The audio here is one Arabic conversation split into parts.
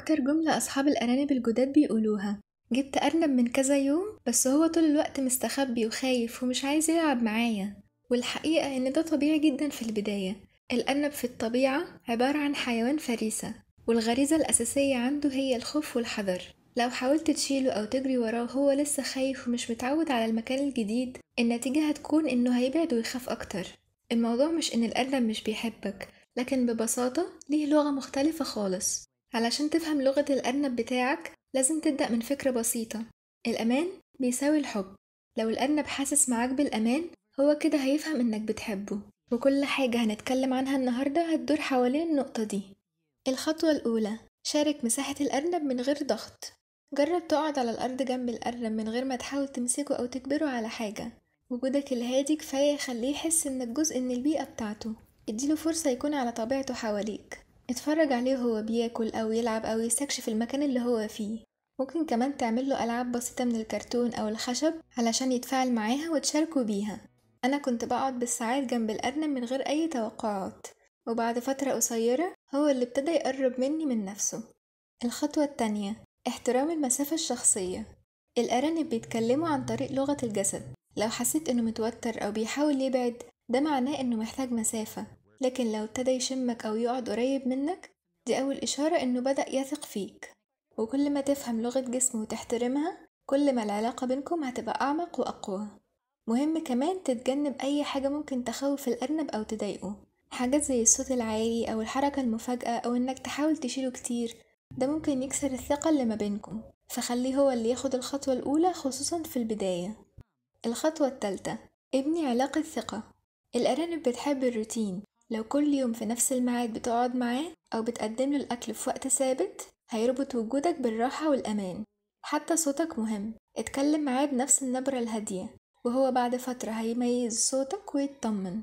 أكتر جملة أصحاب الأرانب الجداد بيقولوها: جبت أرنب من كذا يوم بس هو طول الوقت مستخبي وخايف ومش عايز يلعب معايا. والحقيقة إن ده طبيعي جدا في البداية. الأرنب في الطبيعة عبارة عن حيوان فريسة، والغريزة الأساسية عنده هي الخوف والحذر. لو حاولت تشيله أو تجري وراه وهو لسه خايف ومش متعود على المكان الجديد، النتيجة هتكون إنه هيبعد ويخاف أكتر. الموضوع مش إن الأرنب مش بيحبك، لكن ببساطة ليه لغة مختلفة خالص. علشان تفهم لغة الأرنب بتاعك لازم تبدأ من فكرة بسيطة: الأمان بيساوي الحب. لو الأرنب حاسس معاك بالأمان، هو كده هيفهم إنك بتحبه. وكل حاجة هنتكلم عنها النهاردة هتدور حوالين النقطة دي. الخطوة الأولى: شارك مساحة الأرنب من غير ضغط. جرب تقعد على الأرض جنب الأرنب من غير ما تحاول تمسكه أو تجبره على حاجة. وجودك الهادي كفاية يخليه يحس إنك جزء من البيئة بتاعته. اديله فرصة يكون على طبيعته حواليك. اتفرج عليه وهو بياكل أو يلعب أو يستكشف المكان اللي هو فيه. ممكن كمان تعمله ألعاب بسيطة من الكرتون أو الخشب علشان يتفاعل معاها وتشاركوا بيها. أنا كنت بقعد بالساعات جنب الأرنب من غير أي توقعات، وبعد فترة قصيرة هو اللي ابتدى يقرب مني من نفسه. الخطوة التانية: احترام المسافة الشخصية. الأرانب بيتكلموا عن طريق لغة الجسد. لو حسيت إنه متوتر أو بيحاول يبعد، ده معناه إنه محتاج مسافة. لكن لو ابتدى يشمك أو يقعد قريب منك، دي أول إشارة إنه بدأ يثق فيك. وكل ما تفهم لغة جسمه وتحترمها، كل ما العلاقة بينكم هتبقى أعمق وأقوى. مهم كمان تتجنب أي حاجة ممكن تخوف الأرنب أو تضايقه. حاجات زي الصوت العالي أو الحركة المفاجئة أو إنك تحاول تشيله كتير، ده ممكن يكسر الثقة اللي ما بينكم. فخليه هو اللي ياخد الخطوة الأولى، خصوصا في البداية. الخطوة التالتة: ابني علاقة ثقة. الأرانب بتحب الروتين. لو كل يوم في نفس الميعاد بتقعد معاه أو بتقدم له الأكل في وقت ثابت، هيربط وجودك بالراحة والأمان. حتى صوتك مهم، اتكلم معاه بنفس النبرة الهادية، وهو بعد فترة هيميز صوتك ويطمن.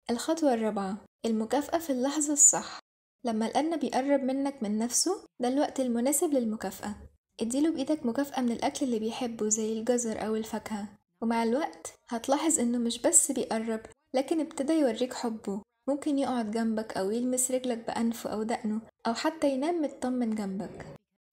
الخطوة الرابعة: المكافأة في اللحظة الصح. لما الأرنب يقرب منك من نفسه، ده الوقت المناسب للمكافأة. اديله بإيدك مكافأة من الأكل اللي بيحبه زي الجزر أو الفاكهة، ومع الوقت هتلاحظ إنه مش بس بيقرب، لكن ابتدى يوريك حبه. ممكن يقعد جنبك أو يلمس رجلك بأنفه أو دقنه، أو حتى ينام مطمن جنبك.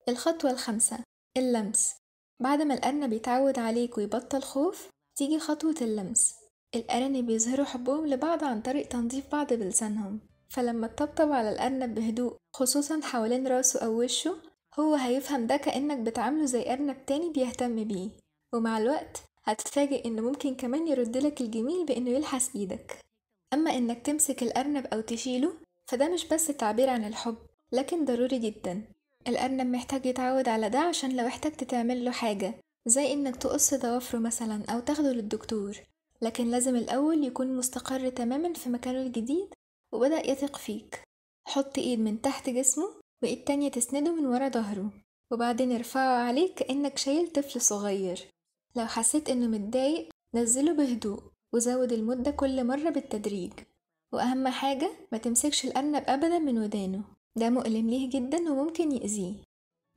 الخطوة الخامسة: اللمس. بعد ما الأرنب يتعود عليك ويبطل خوف، تيجي خطوة اللمس. الأرانب بيظهروا حبهم لبعض عن طريق تنظيف بعض بلسانهم، فلما تطبطب على الأرنب بهدوء خصوصا حوالين راسه أو وشه، هو هيفهم ده كأنك بتعامله زي أرنب تاني بيهتم بيه. ومع الوقت هتتفاجئ إنه ممكن كمان يردلك الجميل بإنه يلحس إيدك. أما إنك تمسك الأرنب أو تشيله، فده مش بس تعبير عن الحب، لكن ضروري جدا. الأرنب محتاج يتعود على ده عشان لو احتجت تعمل له حاجة زي إنك تقص ضوافره مثلا أو تاخده للدكتور. لكن لازم الأول يكون مستقر تماما في مكانه الجديد وبدأ يثق فيك. حط إيد من تحت جسمه وإيد تانية تسنده من ورا ظهره، وبعدين ارفعه عليك كأنك شايل طفل صغير. لو حسيت إنه متضايق، نزله بهدوء وزود المدة كل مرة بالتدريج. وأهم حاجة ما تمسكش الأرنب أبدا من ودانه، ده مؤلم ليه جدا وممكن يأذيه.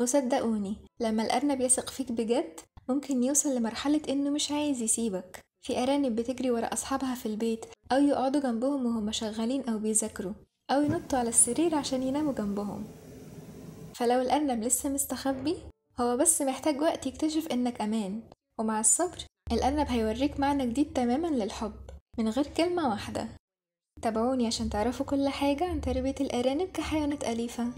وصدقوني لما الأرنب يثق فيك بجد، ممكن يوصل لمرحلة إنه مش عايز يسيبك. في أرانب بتجري ورا أصحابها في البيت، أو يقعدوا جنبهم وهم شغالين أو بيذاكروا، أو ينطوا على السرير عشان يناموا جنبهم. فلو الأرنب لسه مستخبي، هو بس محتاج وقت يكتشف إنك أمان. ومع الصبر الأرنب هيوريك معنى جديد تماما للحب من غير كلمة واحدة. تابعوني عشان تعرفوا كل حاجة عن تربية الأرانب كحيوانات أليفة.